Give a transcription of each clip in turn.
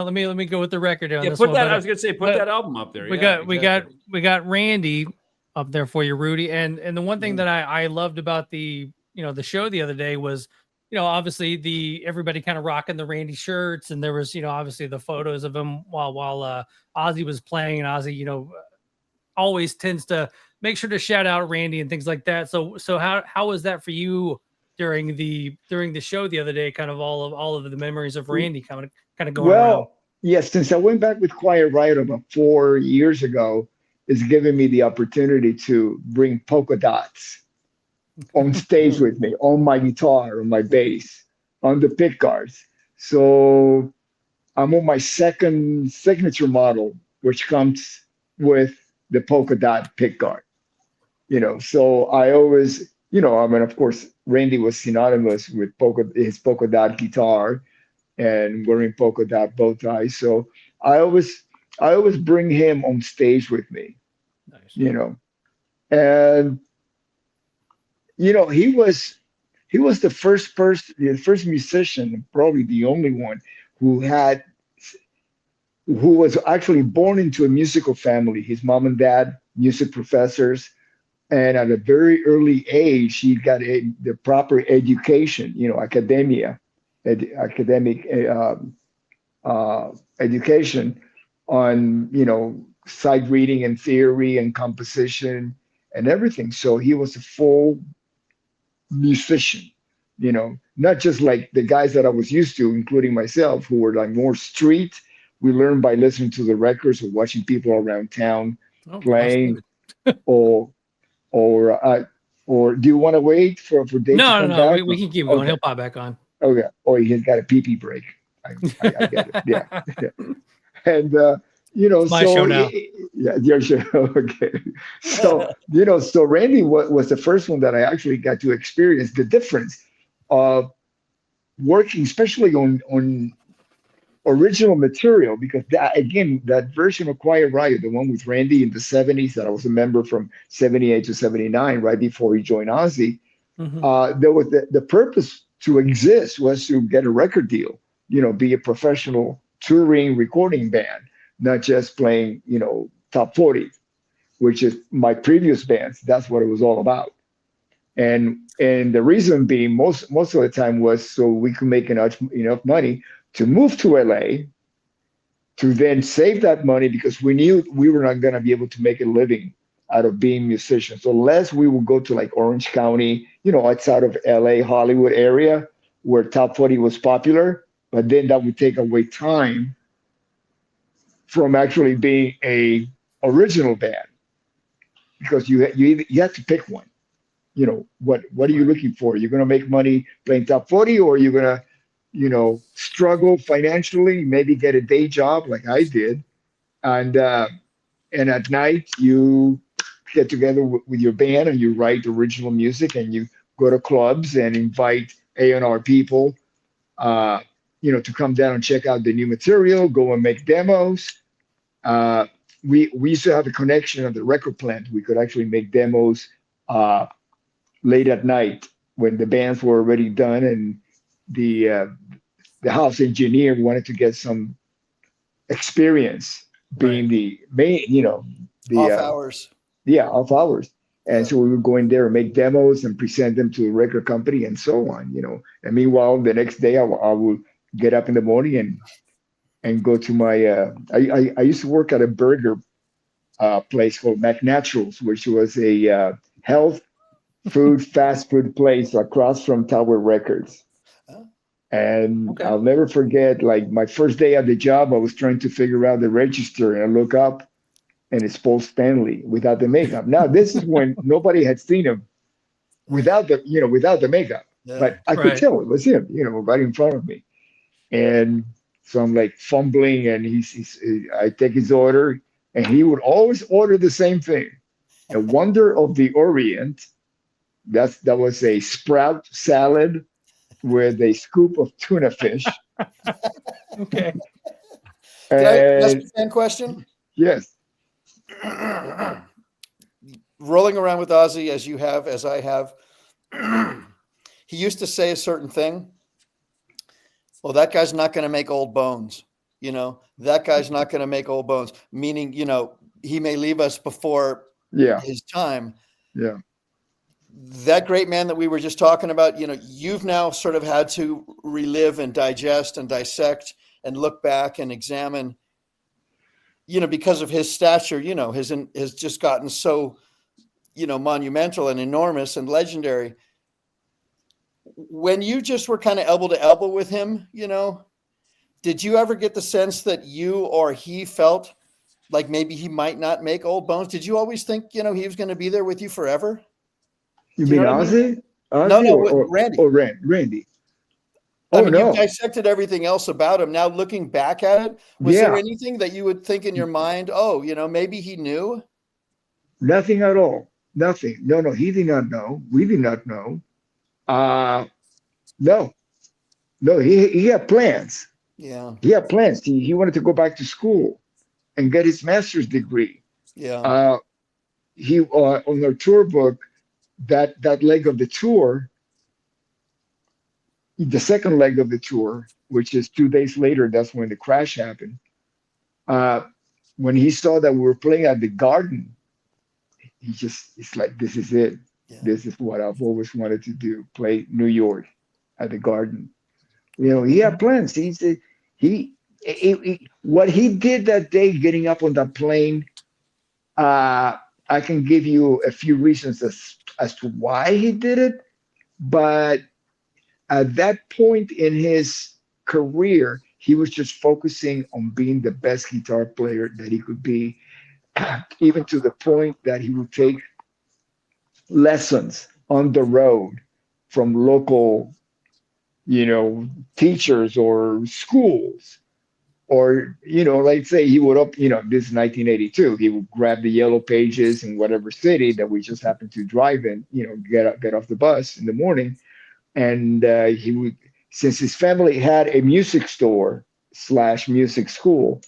let me go with the record on Yeah, this put one. that. But, I was gonna say, put that album up there. We got Randy up there for you, Rudy. And the one thing that I loved about the the show the other day was, obviously everybody kind of rocking the Randy shirts, and there was obviously the photos of him while Ozzy was playing, and Ozzy always tends to make sure to shout out Randy and things like that. So how was that for you during the show the other day? Kind of all of the memories of Randy kind of going around. Well, yes, since I went back with Quiet Riot about 4 years ago, it's given me the opportunity to bring polka-dots on stage with me, on my guitar, on my bass, on the pick guards. So I'm on my second signature model, which comes with the polka dot pick guard. So I always, I mean, of course, Randy was synonymous with his polka dot guitar and wearing polka dot bow ties. So I always, I always bring him on stage with me, Nice. and he was the first person, the first musician, probably the only one who had who was actually born into a musical family. His mom and dad, music professors, and at a very early age, he got the proper education, academia, academic education on, sight reading and theory and composition and everything. So he was a full musician, not just like the guys that I was used to, including myself, who were like more street. We learned by listening to the records or watching people around town Oh, playing, or or do you want to wait for Dave to no, come no, no. back? We can keep going. Okay, He'll pop back on. okay. Oh, he's got a pee pee break. I get it. Yeah, yeah. And My show now. yeah, your show. Okay. So so Randy was the first one that I actually got to experience the difference of working, especially on original material, because that, again, that version of Quiet Riot, the one with Randy in the 70s that I was a member from 78 to 79, right before he joined Ozzy, Hmm. there was the purpose to exist was to get a record deal, be a professional touring recording band, not just playing, top 40, which is my previous bands. That's what it was all about. And the reason being, most of the time, was so we could make enough money to move to LA, to then save that money, because we knew we were not going to be able to make a living out of being musicians. So unless we would go to like Orange County, outside of LA, Hollywood area, where top 40 was popular, but then that would take away time from actually being a original band, because you have to pick one. What are you Right. looking for? You're going to make money playing top 40, or you're going to struggle financially, maybe get a day job like I did, and at night you get together with your band and you write original music, and you go to clubs and invite A&R people, to come down and check out the new material, go and make demos. Uh, we used to have a connection at the record plant. We could actually make demos uh, late at night when the bands were already done, and the uh, the house engineer wanted to get some experience Right. being the main, the Off hours. yeah, off hours. And Yeah. so we would go in there and make demos and present them to the record company and so on. And meanwhile, the next day I would get up in the morning and go to my. I used to work at a burger place called McNaturals, which was a health food fast food place across from Tower Records. Huh? And Okay. I'll never forget, like my first day at the job, I was trying to figure out the register, and I look up, and it's Paul Stanley without the makeup. Now this is when nobody had seen him without the makeup, Yeah. but I could Right. tell it was him, right in front of me. And so I'm like fumbling, and I take his order, and he would always order the same thing: a Wonder of the Orient. That was a sprout salad with a scoop of tuna fish. Okay. Can I ask And a fan question? yes, Rolling around with Ozzy as you have, as I have, he used to say a certain thing. Well, that guy's not going to make old bones. that guy's not going to make old bones, meaning, he may leave us before his time. Yeah. That great man that we were just talking about, you've now sort of had to relive and digest and dissect and look back and examine, because of his stature, has just gotten so, monumental and enormous and legendary. When you just were kind of elbow to elbow with him, did you ever get the sense that you or he felt like maybe he might not make old bones? Did you always think, he was going to be there with you forever? You mean Ozzy? No, or Randy. Or Randy. I mean, you dissected everything else about him. Now looking back at it, was there anything that you would think in your mind, maybe he knew? Nothing at all. Nothing. No, he did not know. We did not know. No, he had plans. Yeah. He had plans. He wanted to go back to school and get his master's degree. Yeah. He on our tour book, that leg of the tour, the second leg of the tour, which is 2 days later, that's when the crash happened. When he saw that we were playing at the Garden, it's like, this is it. Yeah. This is what I've always wanted to do, play New York at the Garden. He had plans. What he did that day, getting up on that plane, I can give you a few reasons as to why he did it. But at that point in his career, he was just focusing on being the best guitar player that he could be, even to the point that he would take lessons on the road from local, teachers or schools. Or, like say he would this is 1982, he would grab the yellow pages in whatever city that we just happened to drive in, get off the bus in the morning. And he would, since his family had a music store / music school,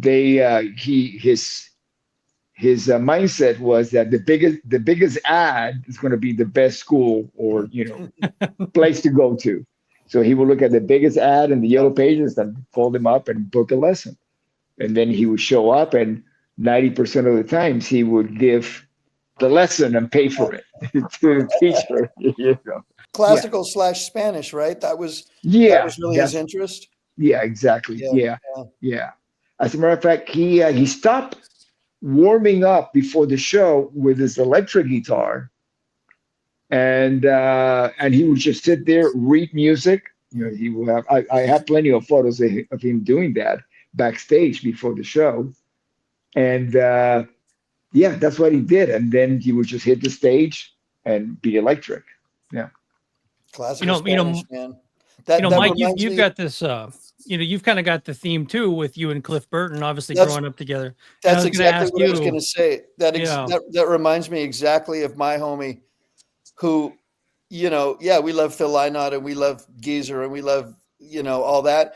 his mindset was that the biggest ad is going to be the best school or, place to go to. So he would look at the biggest ad in the yellow pages and call him up and book a lesson. And then he would show up, and 90% of the times he would give the lesson and pay for it to the teacher. Classical / Spanish, right? That was really his interest. Yeah, exactly. Yeah. As a matter of fact, he stopped warming up before the show with his electric guitar. And he would just sit there, read music. He would have. I have plenty of photos of him doing that backstage before the show, and that's what he did. And then he would just hit the stage and be electric. Yeah, classical Spanish, man. Mike, you've got this. You've kind of got the theme too with you and Cliff Burton, obviously growing up together. That's exactly what I was going to say. That reminds me exactly of my homie, who, we love Phil Lynott and we love Geezer and we love, all that.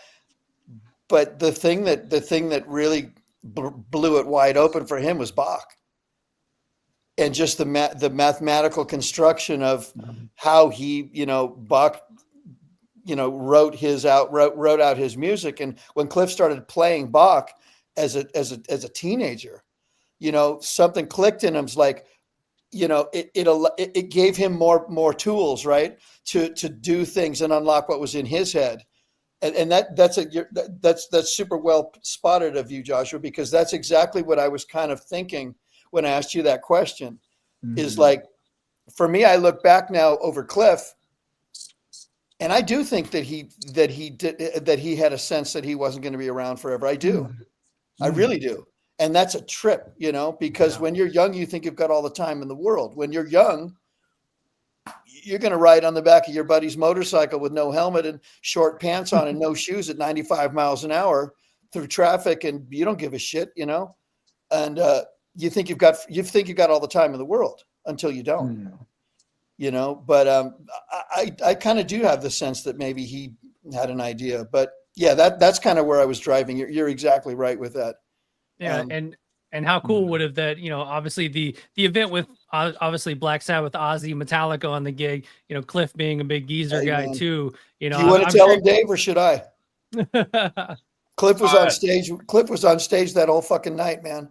But the thing that really blew it wide open for him was Bach. And just the mathematical construction of how he, Bach, wrote out his music. And when Cliff started playing Bach as a teenager, something clicked in him. It's like, it gave him more tools, right, to do things and unlock what was in his head, and that's super well spotted of you, Joshua, because that's exactly what I was kind of thinking when I asked you that question. Mm-hmm. Is like, for me, I look back now over Cliff, and I do think that he had a sense that he wasn't going to be around forever. I do, mm-hmm. I really do. And that's a trip, because when you're young, you think you've got all the time in the world. When you're young, you're going to ride on the back of your buddy's motorcycle with no helmet and short pants on and no shoes at 95 miles an hour through traffic, and you don't give a shit, And you think you've got all the time in the world until you don't, But I kind of do have the sense that maybe he had an idea, but yeah, that's kind of where I was driving. You're exactly right with that. Yeah, and how cool would have that, obviously the event with obviously Black Sabbath, Ozzy, Metallica on the gig, Cliff being a big Geezer guy too. Do you want to tell him, Dave, or should I? Cliff was on stage. Cliff was on stage that whole fucking night, man.